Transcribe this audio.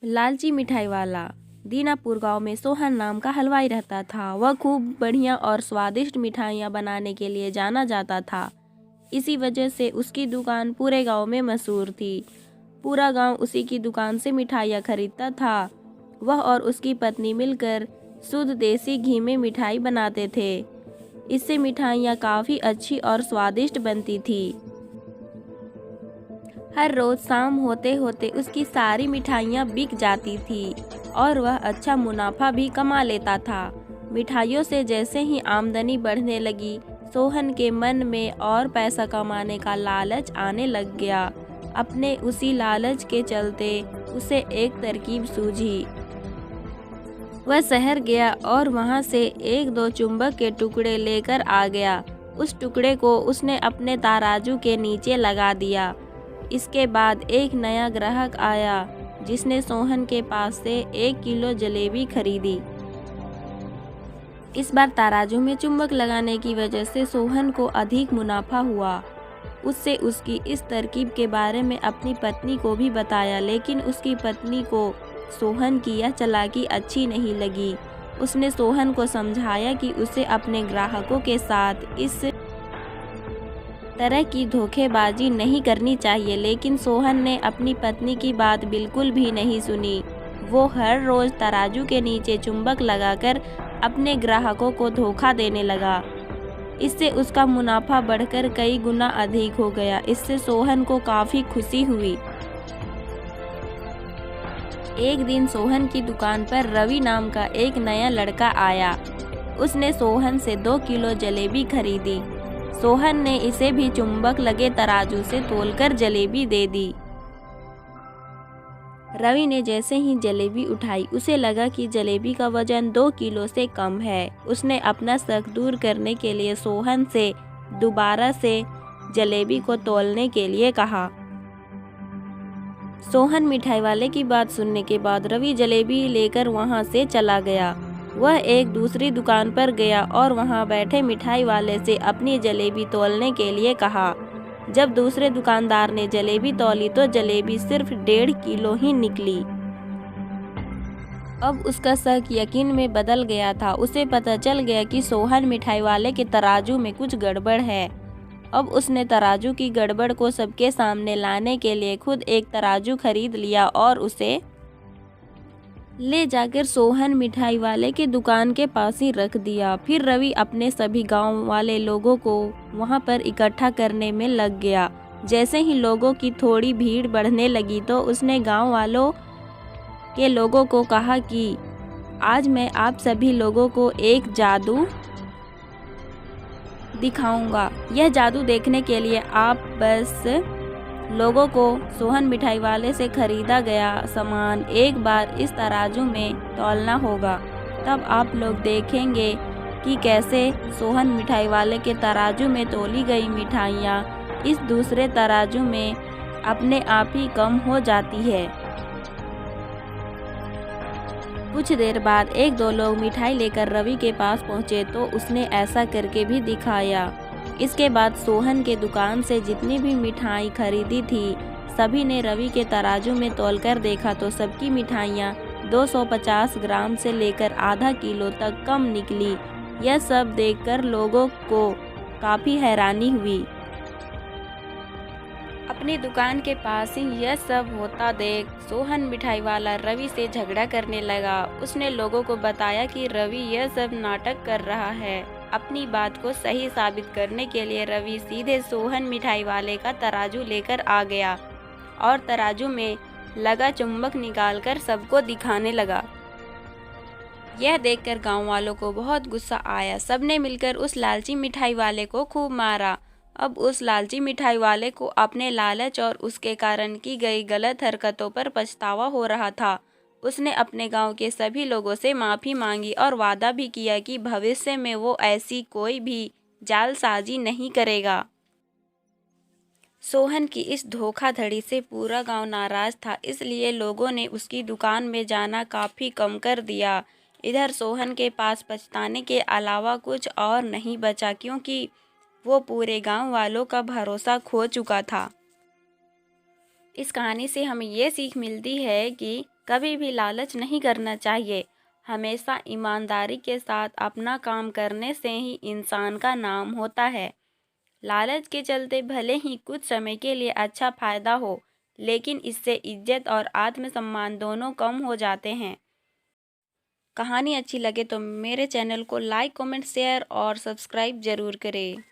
लालची मिठाई वाला। दीनापुर गांव में सोहन नाम का हलवाई रहता था। वह खूब बढ़िया और स्वादिष्ट मिठाइयाँ बनाने के लिए जाना जाता था। इसी वजह से उसकी दुकान पूरे गांव में मशहूर थी। पूरा गांव उसी की दुकान से मिठाइयाँ खरीदता था। वह और उसकी पत्नी मिलकर शुद्ध देसी घी में मिठाई बनाते थे। इससे मिठाइयाँ काफ़ी अच्छी और स्वादिष्ट बनती थी। हर रोज शाम होते होते उसकी सारी मिठाइयाँ बिक जाती थी और वह अच्छा मुनाफा भी कमा लेता था। मिठाइयों से जैसे ही आमदनी बढ़ने लगी, सोहन के मन में और पैसा कमाने का लालच आने लग गया। अपने उसी लालच के चलते उसे एक तरकीब सूझी। वह शहर गया और वहां से एक दो चुंबक के टुकड़े लेकर आ गया। उस टुकड़े को उसने अपने तराजू के नीचे लगा दिया। इसके बाद एक नया ग्राहक आया जिसने सोहन के पास से 1 किलो जलेबी खरीदी। इस बार तराजू में चुंबक लगाने की वजह से सोहन को अधिक मुनाफा हुआ। उससे उसकी इस तरकीब के बारे में अपनी पत्नी को भी बताया, लेकिन उसकी पत्नी को सोहन की यह चालाकी अच्छी नहीं लगी। उसने सोहन को समझाया कि उसे अपने ग्राहकों के साथ इस तरह की धोखेबाजी नहीं करनी चाहिए, लेकिन सोहन ने अपनी पत्नी की बात बिल्कुल भी नहीं सुनी। वो हर रोज तराजू के नीचे चुंबक लगाकर अपने ग्राहकों को धोखा देने लगा। इससे उसका मुनाफा बढ़कर कई गुना अधिक हो गया। इससे सोहन को काफ़ी खुशी हुई। एक दिन सोहन की दुकान पर रवि नाम का एक नया लड़का आया। उसने सोहन से 2 किलो जलेबी खरीदी। सोहन ने इसे भी चुंबक लगे तराजू से तोलकर जलेबी दे दी। रवि ने जैसे ही जलेबी उठाई, उसे लगा कि जलेबी का वजन 2 किलो से कम है। उसने अपना शक दूर करने के लिए सोहन से दोबारा से जलेबी को तोलने के लिए कहा। सोहन मिठाई वाले की बात सुनने के बाद रवि जलेबी लेकर वहां से चला गया। वह एक दूसरी दुकान पर गया और वहां बैठे मिठाई वाले से अपनी जलेबी तोलने के लिए कहा। जब दूसरे दुकानदार ने जलेबी तौली तो जलेबी सिर्फ 1.5 किलो ही निकली। अब उसका शक यकीन में बदल गया था। उसे पता चल गया कि सोहन मिठाई वाले के तराजू में कुछ गड़बड़ है। अब उसने तराजू की गड़बड़ को सबके सामने लाने के लिए खुद एक तराजू खरीद लिया और उसे ले जाकर सोहन मिठाई वाले के दुकान के पास ही रख दिया। फिर रवि अपने सभी गांव वाले लोगों को वहां पर इकट्ठा करने में लग गया। जैसे ही लोगों की थोड़ी भीड़ बढ़ने लगी तो उसने गांव वालों के लोगों को कहा कि आज मैं आप सभी लोगों को एक जादू दिखाऊंगा। यह जादू देखने के लिए आप बस लोगों को सोहन मिठाई वाले से खरीदा गया सामान एक बार इस तराजू में तौलना होगा। तब आप लोग देखेंगे कि कैसे सोहन मिठाई वाले के तराजू में तौली गई मिठाइयाँ इस दूसरे तराजू में अपने आप ही कम हो जाती है। कुछ देर बाद एक दो लोग मिठाई लेकर रवि के पास पहुँचे तो उसने ऐसा करके भी दिखाया। इसके बाद सोहन के दुकान से जितनी भी मिठाई खरीदी थी, सभी ने रवि के तराजू में तौलकर देखा तो सबकी मिठाइयाँ 250 ग्राम से लेकर आधा किलो तक कम निकली। यह सब देखकर लोगों को काफ़ी हैरानी हुई। अपनी दुकान के पास ही यह सब होता देख सोहन मिठाई वाला रवि से झगड़ा करने लगा। उसने लोगों को बताया कि रवि यह सब नाटक कर रहा है। अपनी बात को सही साबित करने के लिए रवि सीधे सोहन मिठाई वाले का तराजू लेकर आ गया और तराजू में लगा चुंबक निकालकर सबको दिखाने लगा। यह देखकर गांव वालों को बहुत गुस्सा आया। सबने मिलकर उस लालची मिठाई वाले को खूब मारा। अब उस लालची मिठाई वाले को अपने लालच और उसके कारण की गई गलत हरकतों पर पछतावा हो रहा था। उसने अपने गांव के सभी लोगों से माफ़ी मांगी और वादा भी किया कि भविष्य में वो ऐसी कोई भी जालसाजी नहीं करेगा। सोहन की इस धोखाधड़ी से पूरा गांव नाराज था, इसलिए लोगों ने उसकी दुकान में जाना काफ़ी कम कर दिया। इधर सोहन के पास पछताने के अलावा कुछ और नहीं बचा, क्योंकि वो पूरे गांव वालों का भरोसा खो चुका था। इस कहानी से हमें ये सीख मिलती है कि कभी भी लालच नहीं करना चाहिए। हमेशा ईमानदारी के साथ अपना काम करने से ही इंसान का नाम होता है। लालच के चलते भले ही कुछ समय के लिए अच्छा फायदा हो, लेकिन इससे इज्जत और आत्मसम्मान दोनों कम हो जाते हैं। कहानी अच्छी लगे तो मेरे चैनल को लाइक, कमेंट, शेयर और सब्सक्राइब ज़रूर करें।